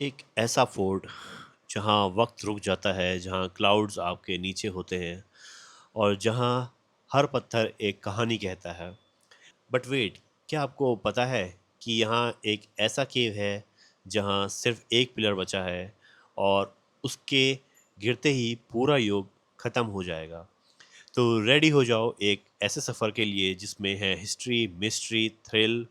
एक ऐसा फोर्ट जहाँ वक्त रुक जाता है, जहाँ क्लाउड्स आपके नीचे होते हैं और जहाँ हर पत्थर एक कहानी कहता है। बट वेट, क्या आपको पता है कि यहाँ एक ऐसा केव है जहाँ सिर्फ एक पिलर बचा है और उसके गिरते ही पूरा युग खत्म हो जाएगा। तो रेडी हो जाओ एक ऐसे सफ़र के लिए जिसमें है हिस्ट्री, मिस्ट्री, थ्रिल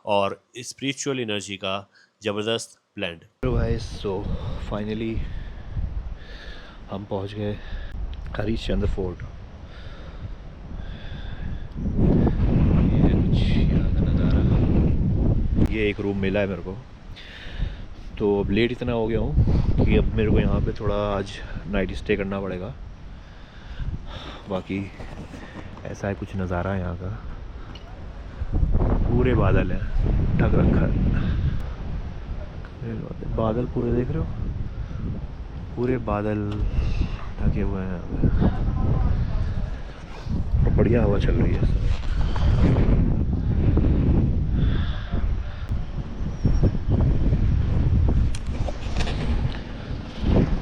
और स्पिरिचुअल एनर्जी का ज़बरदस्त blend. Hello guys, so finally हम पहुंच गए हरीश चंद्र फोर्ट। ये कुछ यहाँ का नज़ारा। ये एक रूम मिला है मेरे को, तो अब लेट इतना हो गया हूँ कि अब मेरे को यहाँ पे थोड़ा आज नाइट स्टे करना पड़ेगा। बाकी ऐसा है कुछ नज़ारा है यहाँ का। पूरे बादल हैं, ढक रखा है बादल, पूरे देख रहे हो, पूरे बादल ढके हुए हैं यहाँ पे। और बढ़िया हवा चल रही है इस समय।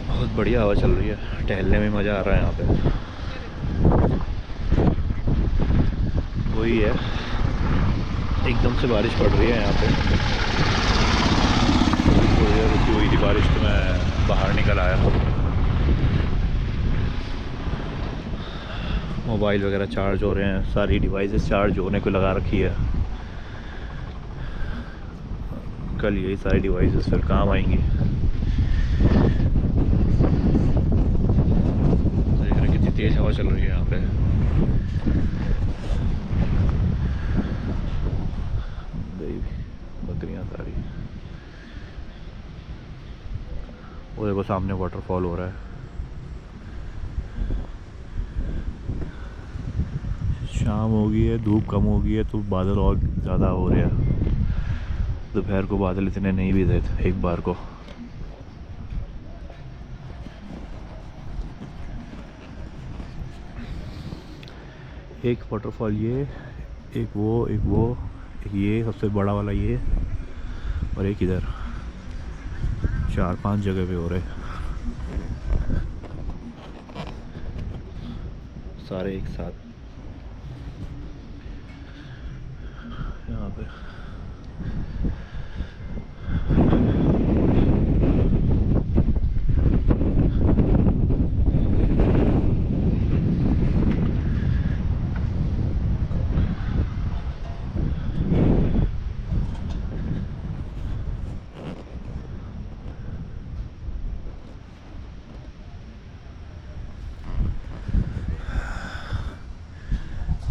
बहुत बढ़िया हवा चल रही है, टहलने में मज़ा आ रहा है यहाँ पे। वही है, एकदम से बारिश पड़ रही है यहाँ पे। थोड़ी देर रुकी हुई थी बारिश तो मैं बाहर निकल आया। मोबाइल वगैरह चार्ज हो रहे हैं, सारी डिवाइसेस चार्ज होने को लगा रखी है। कल यही सारी डिवाइसेस फिर काम आएंगी। देख रहे कितनी तेज़ हवा चल रही है यहाँ पे। बकरियाँ सारी, वो देखो सामने वाटरफॉल हो रहा है। शाम हो गई है, धूप कम हो गई है, तो बादल और ज़्यादा हो रहे हैं। दोपहर को बादल इतने नहीं भी थे एक बार को। एक वाटरफॉल ये, एक वो, एक ये सबसे बड़ा वाला ये, और एक इधर। 4-5 जगह पे हो रहे सारे एक साथ यहाँ पे।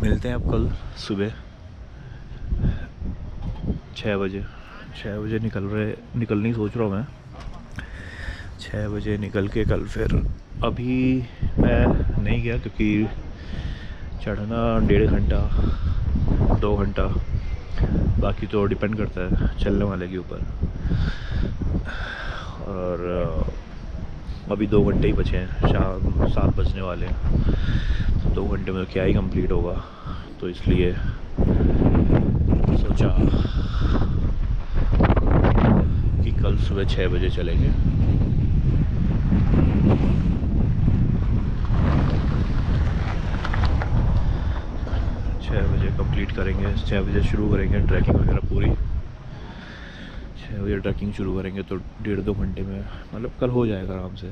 मिलते हैं अब कल सुबह 6 बजे। 6 बजे निकलनी सोच रहा हूँ मैं। 6 बजे निकल के कल फिर, अभी मैं नहीं गया क्योंकि चढ़ना 1.5 घंटा 2 घंटा, बाकी तो डिपेंड करता है चलने वाले के ऊपर। और अभी 2 घंटे ही बचे हैं, शाम 7 बजने वाले हैं। तो 2 घंटे में क्या ही कंप्लीट होगा, तो इसलिए सोचा कि कल सुबह 6 बजे चलेंगे। कंप्लीट करेंगे, 6 बजे शुरू करेंगे ट्रैकिंग वगैरह पूरी। 6 बजे ट्रैकिंग शुरू करेंगे तो 1.5-2 घंटे में मतलब कल हो जाएगा आराम से।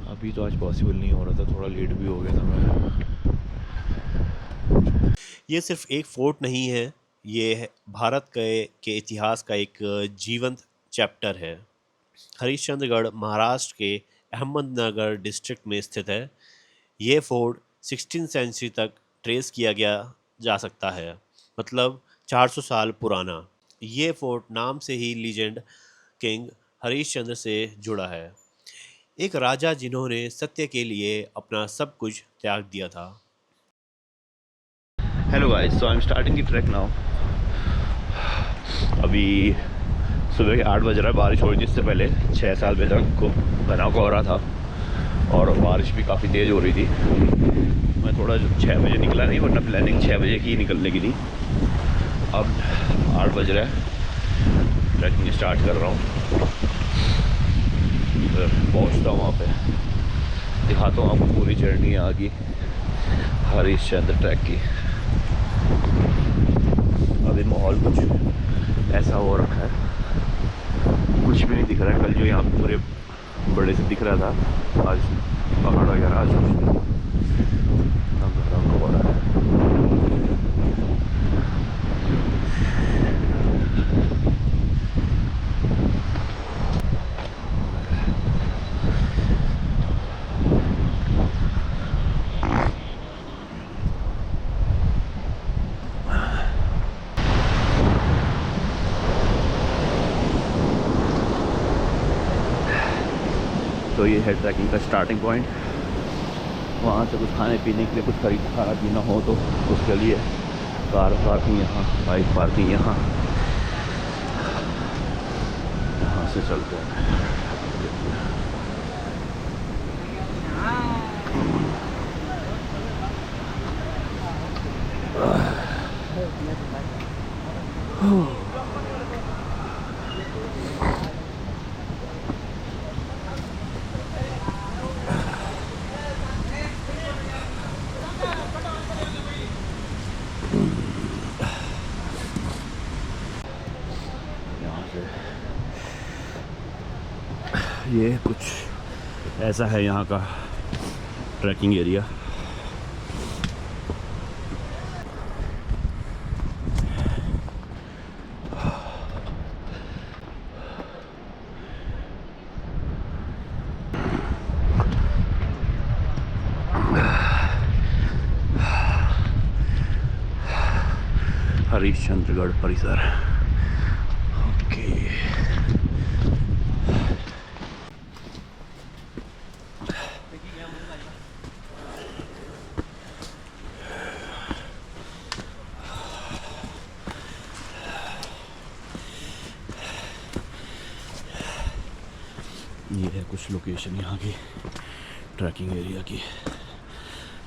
अभी तो आज पॉसिबल नहीं हो रहा था, थोड़ा लेट भी हो गया था मैं। ये सिर्फ एक फोर्ट नहीं है, ये भारत के इतिहास का एक जीवंत चैप्टर है। हरिश्चंद्रगढ़ महाराष्ट्र के अहमदनगर डिस्ट्रिक्ट में स्थित है। ये फोर्ट 16 सेंचुरी तक ट्रेस किया गया जा सकता है, मतलब 400 साल पुराना। ये फोर्ट नाम से ही लीजेंड किंग हरिश्चंद्र से जुड़ा है, एक राजा जिन्होंने सत्य के लिए अपना सब कुछ त्याग दिया था। Hello guys, so I am starting the track now. अभी सुबह के 8 बज रहा है। बारिश हो रही थी इससे पहले 6 साल पहले तक को घना कोहरा था और बारिश भी काफ़ी तेज़ हो रही थी। मैं थोड़ा 6 बजे निकला नहीं, वरना प्लानिंग 6 बजे की निकलने की थी। अब 8 बज रहा है, ट्रैकिंग स्टार्ट कर रहा हूँ। पहुंचता हूँ वहाँ पे, दिखाता हूँ आपको पूरी जर्नी आगे हरिश्चंद्र ट्रैक की। अभी माहौल कुछ ऐसा हो रखा है, कुछ भी नहीं दिख रहा है। कल जो यहाँ पे पूरे बड़े से दिख रहा था, आज पहाड़ वगैरह आज कुछ नहीं, रंग हो रहा है। तो ये है ट्रैकिंग का स्टार्टिंग पॉइंट। वहाँ से कुछ खाने पीने के लिए कुछ खाना पीना हो तो उसके लिए कार पार्किंग यहाँ, बाइक पार्किंग यहाँ, यहाँ से चलते हैं। ये कुछ ऐसा है यहाँ का ट्रैकिंग एरिया। हरिश्चंद्रगढ़ परिसर। ओके, ये है कुछ लोकेशन यहाँ की ट्रैकिंग एरिया की।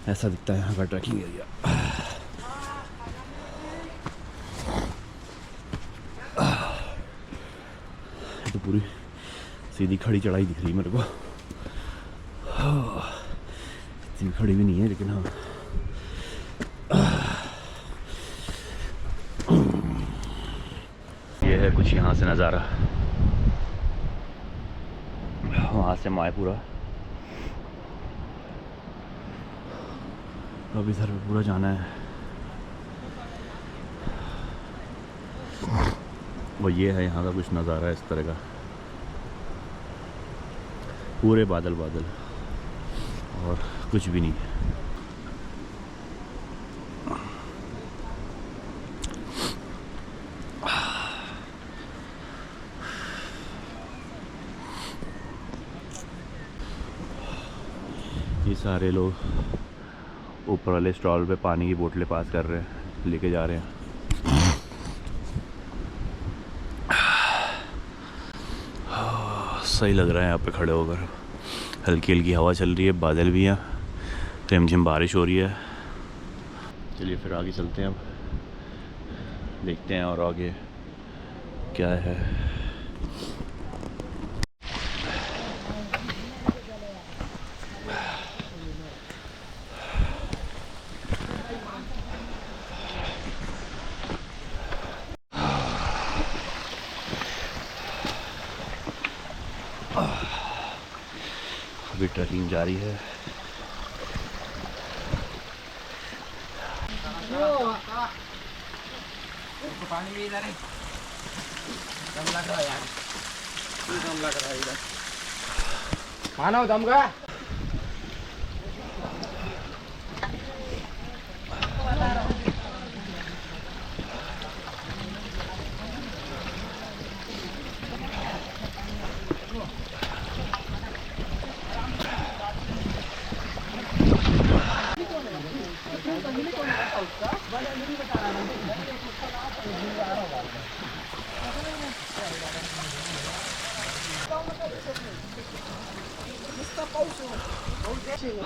ऐसा दिखता है यहाँ का ट्रैकिंग एरिया। तो पूरी सीधी खड़ी चढ़ाई दिख रही है मेरे को, इतनी खड़ी भी नहीं है लेकिन हाँ। ये है कुछ यहाँ से नज़ारा, वहाँ से मायपुरा। अब इधर पे पूरा जाना है। और ये है यहाँ का कुछ नज़ारा इस तरह का, पूरे बादल बादल और कुछ भी नहीं। ये सारे लोग ऊपर वाले स्टॉल पे पानी की बोतलें पास कर रहे हैं, लेके जा रहे हैं। सही लग रहा है यहाँ पे खड़े होकर। हल्की हल्की हवा चल रही है, बादल भी हैं, रिमझिम बारिश हो रही है। चलिए फिर आगे चलते हैं, अब देखते हैं और आगे क्या है। अभी ट्रैकिंग जारी है। पानी भी इधर है, दम लग रहा है यार, दम लग रहा है इधर। मानो दम का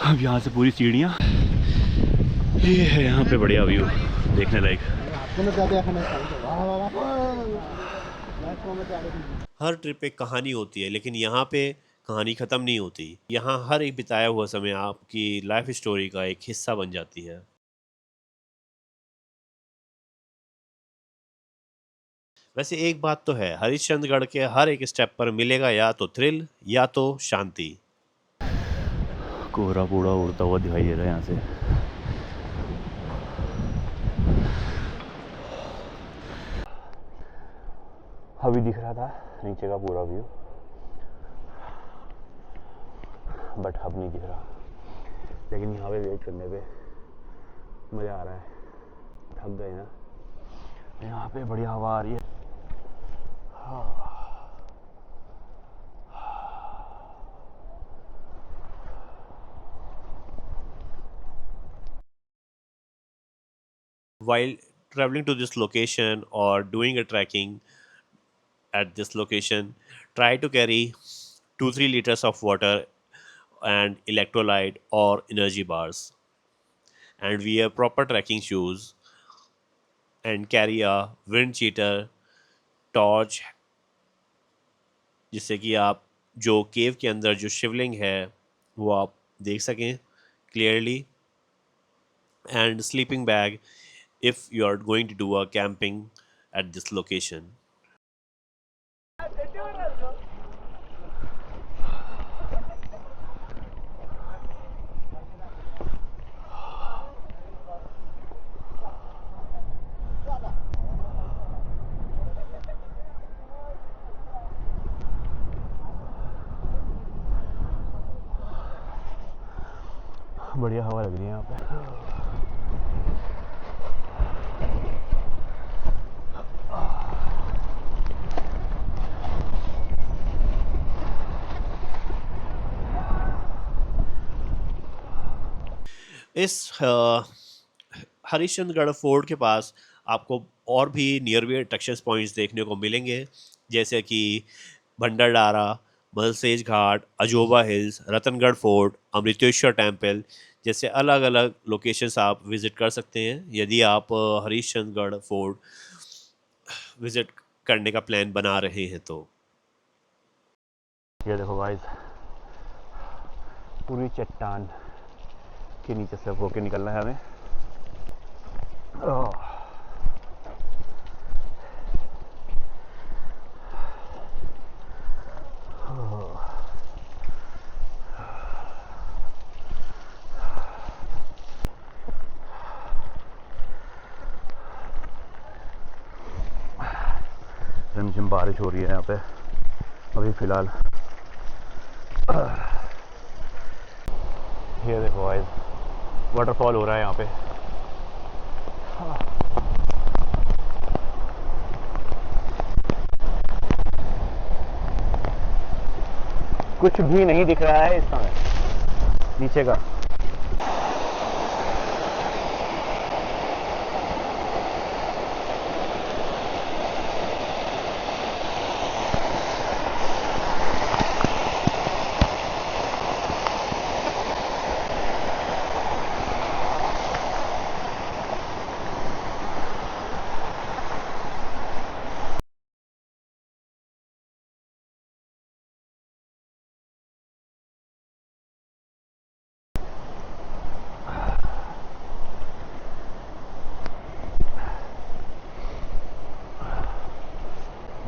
अब यहाँ से पूरी सीढ़ियाँ, ये है यहाँ पे बढ़िया व्यू देखने लायक। हर ट्रिप एक कहानी होती है, लेकिन यहाँ पे कहानी ख़त्म नहीं होती। यहाँ हर एक बिताया हुआ समय आपकी लाइफ स्टोरी का एक हिस्सा बन जाती है। वैसे एक बात तो है, हरिश्चंद्रगढ़ के हर एक स्टेप पर मिलेगा या तो थ्रिल या तो शांति। कोहरा पूरा उड़ता हुआ दिखाई दे रहा है यहाँ से। अभी दिख रहा था नीचे का पूरा व्यू, बट अब नहीं दिख रहा। लेकिन यहाँ पे वेट करने पे मज़ा आ रहा है। थक गए ना, यहाँ पे बढ़िया हवा आ रही है। While traveling to this location or doing a trekking at this location, try to carry 2-3 liters of water and electrolyte or energy bars, and wear proper trekking shoes and carry a wind cheater torch, जिससे कि आप जो केव के अंदर जो शिवलिंग है वो आप देख सकें clearly, and sleeping bag if you are going to do a camping at this location. बढ़िया हवा लग रही है यहाँ पे। इस हरिश्चंद्रगढ़ फोर्ट के पास आपको और भी नियर बाई अट्रैक्शन पॉइंट्स देखने को मिलेंगे, जैसे कि Bhandardara, Malshej Ghat, Ajoba hills, Ratangad fort, Amriteshwar temple जैसे अलग अलग लोकेशंस आप विज़िट कर सकते हैं यदि आप हरिश्चंद्रगढ़ फोर्ट विज़िट करने का प्लान बना रहे हैं तो। ये देखो गाइस, पूरी चट्टान के नीचे से होके निकलना है हमें। रिमझिम बारिश हो रही है यहाँ पे अभी फ़िलहाल। ये देखो गाइस, वाटरफॉल हो रहा है यहाँ पे। कुछ भी नहीं दिख रहा है इस समय नीचे का।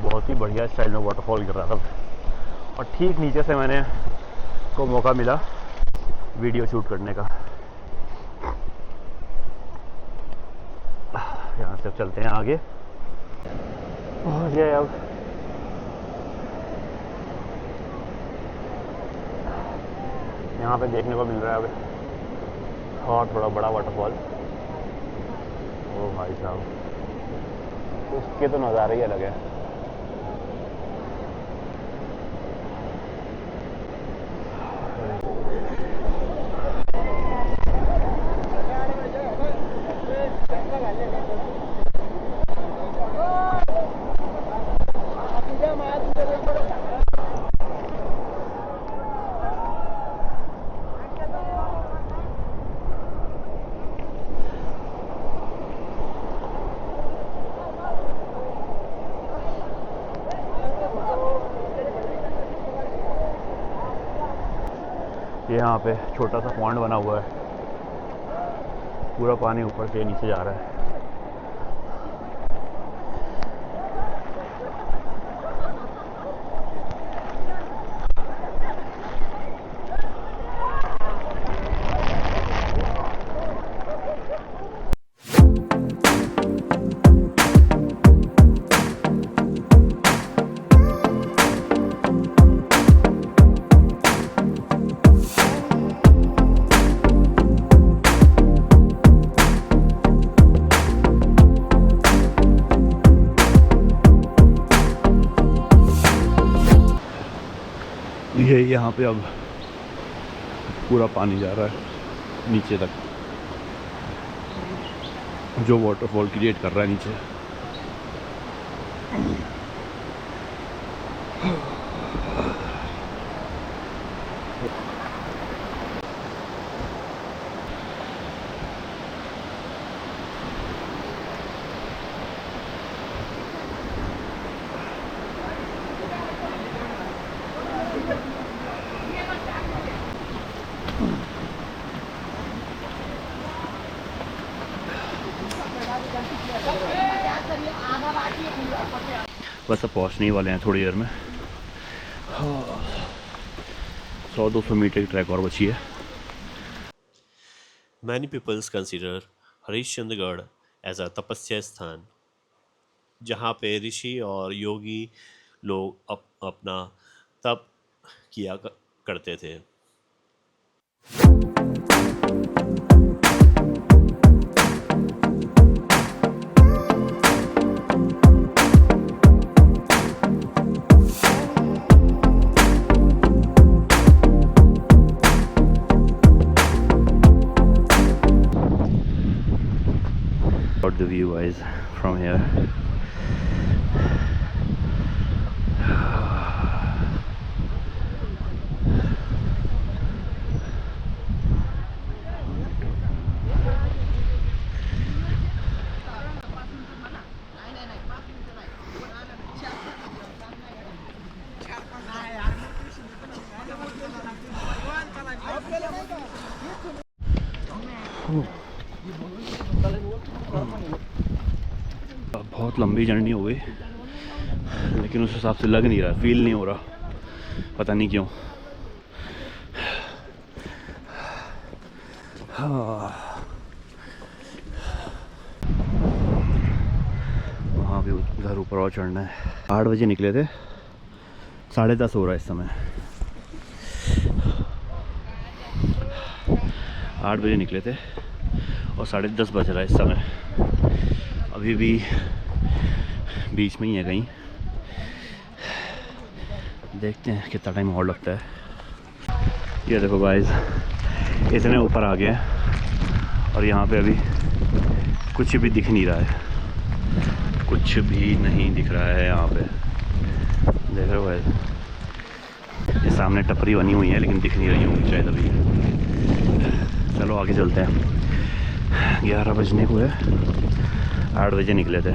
बहुत ही बढ़िया स्टाइल में वाटरफॉल गिर रहा था और ठीक नीचे से मैंने को मौका मिला वीडियो शूट करने का। यहाँ से चलते हैं आगे। और ये अब यहाँ पे देखने को मिल रहा है अब और थोड़ा बड़ा वाटरफॉल। ओ भाई साहब, उसके तो नज़ारे ही अलग है। ये यहाँ पे छोटा सा पॉन्ड बना हुआ है, पूरा पानी ऊपर से नीचे जा रहा है। ये यहाँ पे अब पूरा पानी जा रहा है नीचे तक, जो वाटरफॉल क्रिएट कर रहा है नीचे। बस अब पहुँचने ही वाले हैं थोड़ी देर में। 100-200 मीटर की ट्रैक और बची है। Many peoples consider Harishchandragad as a तपस्या स्थान, जहाँ पे ऋषि और योगी लोग अपना तप किया करते थे। What the view is from here. बहुत लंबी जर्नी हो गई, लेकिन उस हिसाब से लग नहीं रहा, फील नहीं हो रहा, पता नहीं क्यों। वहाँ भी उधर ऊपर और चढ़ना है। 8 बजे निकले थे, 10:30 हो रहा है इस समय। 8 बजे निकले थे और 10:30 बज रहा है इस समय। अभी भी बीच में ही है कहीं, देखते हैं कितना टाइम और लगता है। ये देखो गाइस, इतने ऊपर आ गए हैं और यहाँ पे अभी कुछ भी दिख नहीं रहा है, कुछ भी नहीं दिख रहा है यहाँ पे। देख रहे हो गाइस, ये सामने टपरी बनी हुई है लेकिन दिख नहीं रही हूँ शायद अभी। चलो आगे चलते हैं। 11 बजने को है, 8 बजे निकले थे,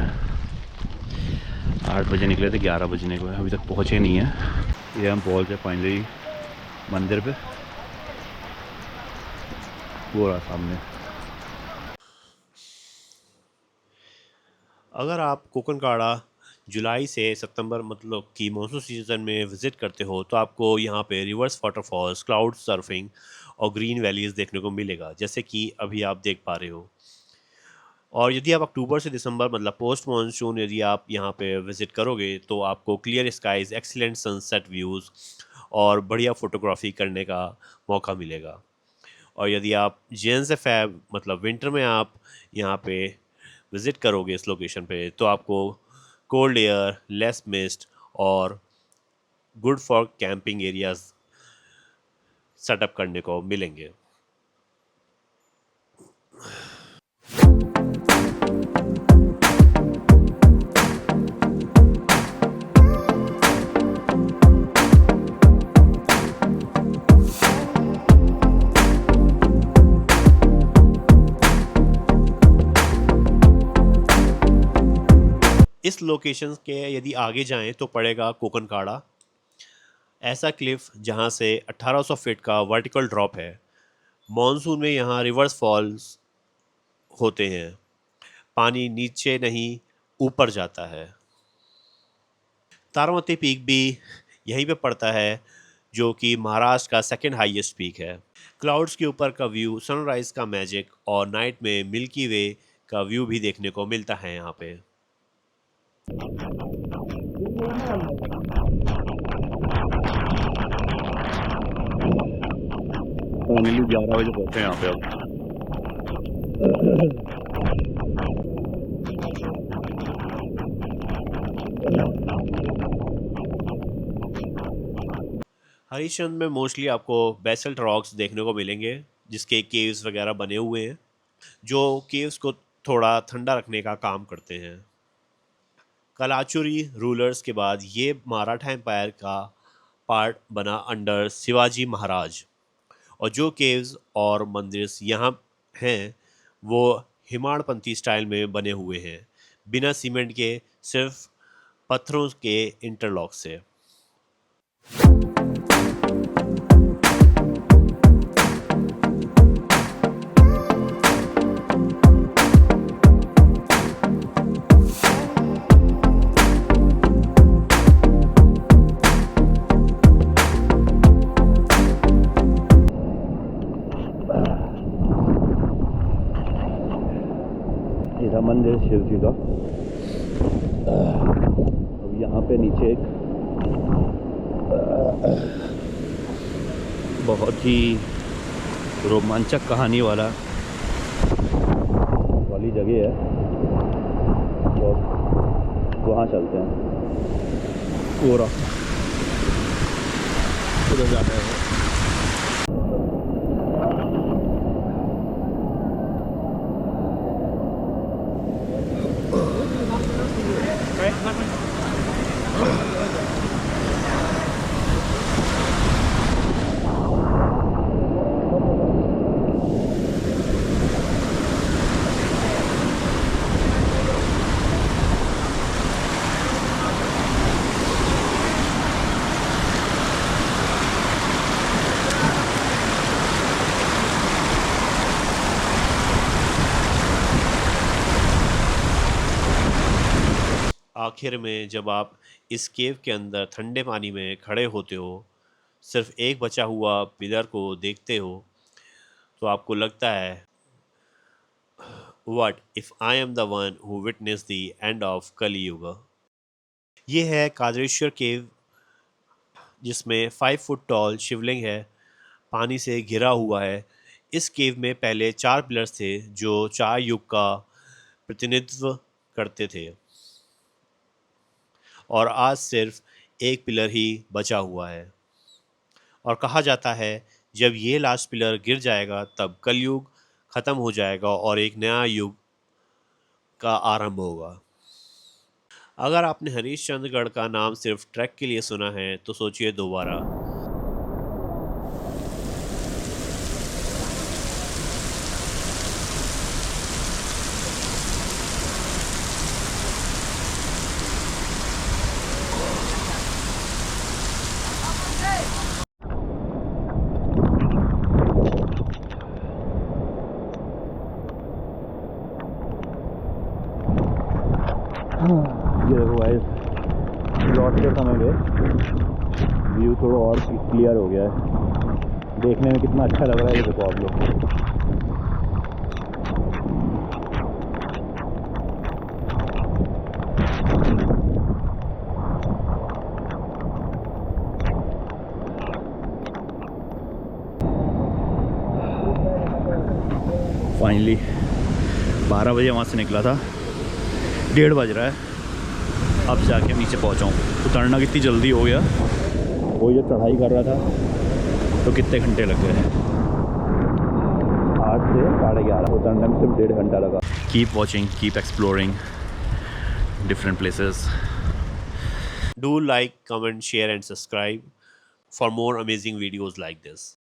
8 बजे निकले थे, 11 बजने को है, अभी तक पहुँचे नहीं है। ये हम पहुँचे फाइनली मंदिर पे, वो रहा सामने। अगर आप कोकनकाड़ा जुलाई से सितंबर मतलब कि मानसून सीजन में विज़िट करते हो तो आपको यहाँ पे रिवर्स वाटरफॉल्स, क्लाउड सर्फिंग और ग्रीन वैलीज़ देखने को मिलेगा, जैसे कि अभी आप देख पा रहे हो। और यदि आप अक्टूबर से दिसंबर मतलब पोस्ट मानसून यदि आप यहाँ पे विज़िट करोगे तो आपको clear skies, excellent sunset views और बढ़िया फ़ोटोग्राफी करने का मौका मिलेगा। और यदि आप जैन से फ़ेब मतलब विंटर में आप यहाँ पे विज़िट करोगे इस लोकेशन पे तो आपको कोल्ड एयर, लेस मिस्ट और good for camping areas setup करने को मिलेंगे। इस लोकेशन के यदि आगे जाएं तो पड़ेगा कोकनकाड़ा, ऐसा क्लिफ जहां से 1800 फीट का वर्टिकल ड्रॉप है। मॉनसून में यहाँ रिवर्स फॉल्स होते हैं, पानी नीचे नहीं ऊपर जाता है। तारामती पीक भी यहीं पे पड़ता है, जो कि महाराष्ट्र का सेकंड हाईएस्ट पीक है। क्लाउड्स के ऊपर का व्यू, सनराइज का मैजिक और नाइट में मिल्की वे का व्यू भी देखने को मिलता है यहाँ पे। फाइनली 11 बजे पहुंचे यहाँ पे अब। हरिश्चंद्र में मोस्टली आपको बेसल्ट रॉक्स देखने को मिलेंगे, जिसके केव्स वगैरह बने हुए हैं, जो केव्स को थोड़ा ठंडा रखने का काम करते हैं। कलाचुरी रूलर्स के बाद ये मराठा एम्पायर का पार्ट बना अंडर शिवाजी महाराज, और जो केव्स और मंदिर यहाँ हैं वो हिमाड़पंथी स्टाइल में बने हुए हैं, बिना सीमेंट के, सिर्फ पत्थरों के इंटरलॉक से। ये था मंदिर शिव जी का। अब यहाँ पे नीचे एक बहुत ही रोमांचक कहानी वाली जगह है, तो वहाँ चलते हैं। पूरा उधर जाते हैं। आखिर में जब आप इस केव के अंदर ठंडे पानी में खड़े होते हो, सिर्फ एक बचा हुआ पिलर को देखते हो, तो आपको लगता है, what if I am the one who witness the end of Kaliyug. ये है कादरेश्वर केव, जिसमें 5 फुट टॉल शिवलिंग है, पानी से घिरा हुआ है। इस केव में पहले 4 पिलर्स थे जो 4 युग का प्रतिनिधित्व करते थे, और आज सिर्फ एक पिलर ही बचा हुआ है। और कहा जाता है जब ये लास्ट पिलर गिर जाएगा तब कलयुग खत्म हो जाएगा और एक नया युग का आरंभ होगा। अगर आपने हरिश्चंद्रगढ़ का नाम सिर्फ ट्रैक के लिए सुना है तो सोचिए दोबारा। ये देखो गाइस, लौटते समय में व्यू थोड़ा और क्लियर हो गया है। देखने में कितना अच्छा लग रहा है ये देखो आप लोग। फाइनली 12 बजे वहाँ से निकला था, 1:30 बज रहा है। अब जाके नीचे पहुँचा हूँ। उतरना कितनी जल्दी हो गया, वो जब चढ़ाई कर रहा था तो कितने घंटे लग गए। 8 से 11:30, उतरने में सिर्फ 1.5 घंटा लगा। Keep watching, keep exploring different places. Do like, comment, share and subscribe for more amazing videos like this.